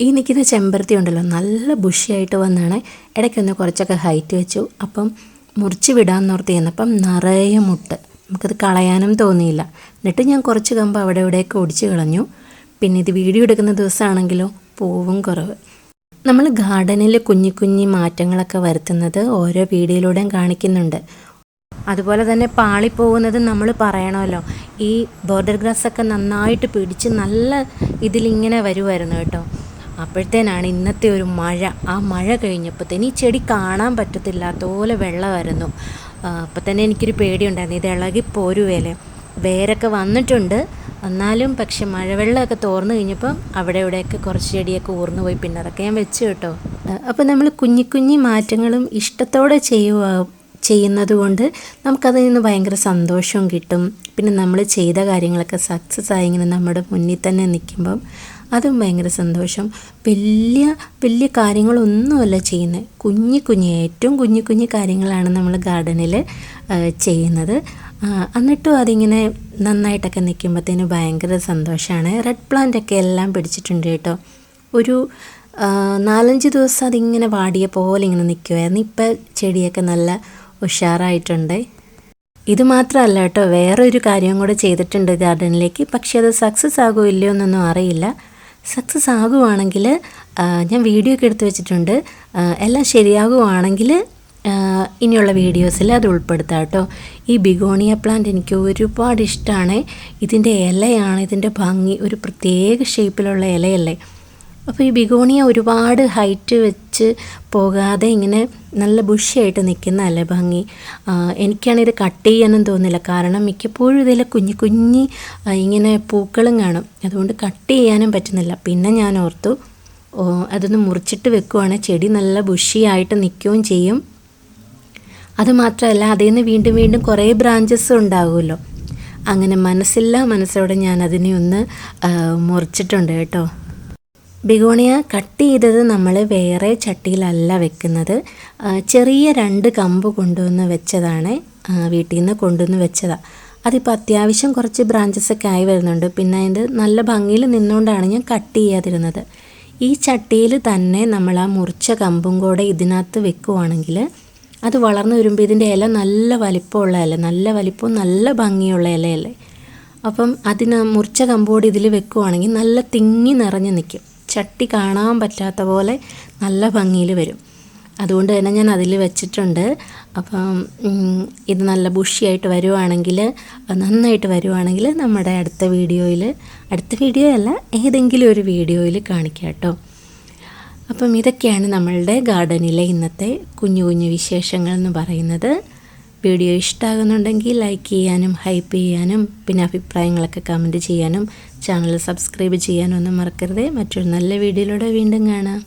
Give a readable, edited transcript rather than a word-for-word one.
ഈ നിൽക്കുന്ന ചെമ്പരത്തി ഉണ്ടല്ലോ നല്ല ബുഷിയായിട്ട് വന്നാണ്. ഇടയ്ക്കൊന്ന് കുറച്ചൊക്കെ ഹൈറ്റ് വെച്ചു. അപ്പം മുറിച്ച് വിടാമെന്നോർത്ത് ചെന്നപ്പം നിറയെ മുട്ട്. നമുക്കത് കളയാനും തോന്നിയില്ല. എന്നിട്ട് ഞാൻ കുറച്ച് കമ്പ് അവിടെ ഇവിടെയൊക്കെ ഒടിച്ച് കളഞ്ഞു. പിന്നെ ഇത് വീഡിയോ എടുക്കുന്ന ദിവസമാണെങ്കിലോ പൂവും കുറവ്. നമ്മൾ ഗാർഡനിൽ കുഞ്ഞി കുഞ്ഞി മാറ്റങ്ങളൊക്കെ വരുത്തുന്നത് ഓരോ വീഡിയോയിലൂടെയും കാണിക്കുന്നുണ്ട്. അതുപോലെ തന്നെ പാളിപ്പോകുന്നത് നമ്മൾ പറയണമല്ലോ. ഈ ബോർഡർ ഗ്രാസൊക്കെ നന്നായിട്ട് പിടിച്ച് നല്ല ഇതിലിങ്ങനെ വരുമായിരുന്നു കേട്ടോ. അപ്പോഴത്തേനാണ് ഇന്നത്തെ ഒരു മഴ. ആ മഴ കഴിഞ്ഞപ്പോഴത്തേന് ഈ ചെടി കാണാൻ പറ്റത്തില്ലാത്ത പോലെ വെള്ളമായിരുന്നു. അപ്പോൾ തന്നെ എനിക്കൊരു പേടിയുണ്ടായിരുന്നു, ഇത് ഇളകി പോരുവേലേ. വേരൊക്കെ വന്നിട്ടുണ്ട് എന്നാലും, പക്ഷെ മഴവെള്ളമൊക്കെ തോർന്നു കഴിഞ്ഞപ്പം അവിടെ ഇവിടെയൊക്കെ കുറച്ച് ചെടിയൊക്കെ ഊർന്നു പോയി. പിന്നെ അതൊക്കെ ഞാൻ വെച്ചു കേട്ടോ. അപ്പോൾ നമ്മൾ കുഞ്ഞി കുഞ്ഞി മാറ്റങ്ങളും ഇഷ്ടത്തോടെ ചെയ്യുന്നത് കൊണ്ട് നമുക്കതിൽ നിന്ന് ഭയങ്കര സന്തോഷവും കിട്ടും. പിന്നെ നമ്മൾ ചെയ്ത കാര്യങ്ങളൊക്കെ സക്സസ് ആയി ഇങ്ങനെ നമ്മുടെ മുന്നിൽ തന്നെ നിൽക്കുമ്പം അതും ഭയങ്കര സന്തോഷം. വലിയ വലിയ കാര്യങ്ങളൊന്നുമല്ല ചെയ്യുന്നത്, ഏറ്റവും കുഞ്ഞു കുഞ്ഞു കാര്യങ്ങളാണ് നമ്മൾ ഗാർഡനിൽ ചെയ്യുന്നത്. എന്നിട്ടും അതിങ്ങനെ നന്നായിട്ടൊക്കെ നിൽക്കുമ്പോഴത്തേന് ഭയങ്കര സന്തോഷമാണ്. റെഡ് പ്ലാന്റൊക്കെ എല്ലാം പിടിച്ചിട്ടുണ്ട് കേട്ടോ. ഒരു 4-5 ദിവസം അതിങ്ങനെ വാടിയ പോലെ ഇങ്ങനെ നിൽക്കുമായിരുന്നു. ഇപ്പം ചെടിയൊക്കെ നല്ല ഉഷാറായിട്ടുണ്ട്. ഇത് മാത്രമല്ല കേട്ടോ, വേറൊരു കാര്യം കൂടെ ചെയ്തിട്ടുണ്ട് ഗാർഡനിലേക്ക്. പക്ഷേ അത് സക്സസ് ആകുമോ ഇല്ലയോ എന്നൊന്നും അറിയില്ല. സക്സസ് ആകുവാണെങ്കിൽ ഞാൻ വീഡിയോ ഒക്കെ എടുത്ത് വെച്ചിട്ടുണ്ട്. എല്ലാം ശരിയാകുവാണെങ്കിൽ ഇനിയുള്ള വീഡിയോസിൽ അത് ഉൾപ്പെടുത്താം കേട്ടോ. ഈ ബിഗോണിയ പ്ലാന്റ് എനിക്ക് ഒരുപാട് ഇഷ്ടമാണ്. ഇതിൻ്റെ ഇലയാണ് ഇതിൻ്റെ ഭംഗി, ഒരു പ്രത്യേക ഷേപ്പിലുള്ള ഇലയല്ലേ. അപ്പോൾ ഈ ബിഗോണിയ ഒരുപാട് ഹൈറ്റ് വെച്ച് പോകാതെ ഇങ്ങനെ നല്ല ബുഷിയായിട്ട് നിൽക്കുന്നതല്ലേ ഭംഗി. എനിക്കാണിത് കട്ട് ചെയ്യാനും തോന്നില്ല, കാരണം മിക്കപ്പോഴും ഇതിൽ കുഞ്ഞി ഇങ്ങനെ പൂക്കളും കാണും. അതുകൊണ്ട് കട്ട് ചെയ്യാനും പറ്റുന്നില്ല. പിന്നെ ഞാൻ ഓർത്തു അതൊന്ന് മുറിച്ചിട്ട് വെക്കുവാണെങ്കിൽ ചെടി നല്ല ബുഷിയായിട്ട് നിൽക്കുകയും ചെയ്യും. അതുമാത്രമല്ല അതിൽ നിന്ന് വീണ്ടും വീണ്ടും കുറേ ബ്രാഞ്ചസ് ഉണ്ടാകുമല്ലോ. അങ്ങനെ മനസ്സോടെ ഞാൻ അതിനെ ഒന്ന് മുറിച്ചിട്ടുണ്ട് കേട്ടോ. ബിഗോണിയ കട്ട് ചെയ്തത് നമ്മൾ വേറെ ചട്ടിയിലല്ല വെക്കുന്നത്. ചെറിയ 2 കമ്പ് കൊണ്ടുവന്ന് വെച്ചതാണ്, വീട്ടിൽ നിന്ന് കൊണ്ടുവന്ന് വെച്ചതാണ്. അതിപ്പോൾ അത്യാവശ്യം കുറച്ച് ബ്രാഞ്ചസൊക്കെ ആയി വരുന്നുണ്ട്. പിന്നെ അതിൻ്റെ നല്ല ഭംഗിയിൽ നിന്നുകൊണ്ടാണ് ഞാൻ കട്ട് ചെയ്യാതിരുന്നത്. ഈ ചട്ടിയിൽ തന്നെ നമ്മൾ ആ മുറിച്ച കമ്പും കൂടെ ഇതിനകത്ത് വെക്കുവാണെങ്കിൽ അത് വളർന്നു വരുമ്പോൾ ഇതിൻ്റെ ഇല നല്ല വലിപ്പമുള്ള ഇല, നല്ല വലിപ്പവും നല്ല ഭംഗിയുള്ള ഇലയല്ലേ. അപ്പം അതിന് മുറിച്ച കമ്പോട് ഇതിൽ വെക്കുവാണെങ്കിൽ നല്ല തിങ്ങി നിറഞ്ഞ് നിൽക്കും. ചട്ടി കാണാൻ പറ്റാത്ത പോലെ നല്ല ഭംഗിയിൽ വരും. അതുകൊണ്ട് തന്നെ ഞാൻ അതിൽ വെച്ചിട്ടുണ്ട്. അപ്പം ഇത് നല്ല ബുഷിയായിട്ട് വരുവാണെങ്കിൽ, നന്നായിട്ട് വരുവാണെങ്കിൽ നമ്മുടെ അടുത്ത വീഡിയോ അല്ല ഏതെങ്കിലും ഒരു വീഡിയോയിൽ കാണിക്കാം കേട്ടോ. അപ്പം ഇതൊക്കെയാണ് നമ്മളുടെ ഗാർഡനിലെ ഇന്നത്തെ കുഞ്ഞു കുഞ്ഞു വിശേഷങ്ങൾ എന്ന് പറയുന്നത്. വീഡിയോ ഇഷ്ടമാകുന്നുണ്ടെങ്കിൽ ലൈക്ക് ചെയ്യാനും ഹൈപ്പ് ചെയ്യാനും പിന്നെ അഭിപ്രായങ്ങളൊക്കെ കമൻറ്റ് ചെയ്യാനും ചാനൽ സബ്സ്ക്രൈബ് ചെയ്യാനും ഒന്നും മറക്കരുത്. മറ്റൊരു നല്ല വീഡിയോയിലൂടെ വീണ്ടും കാണാം.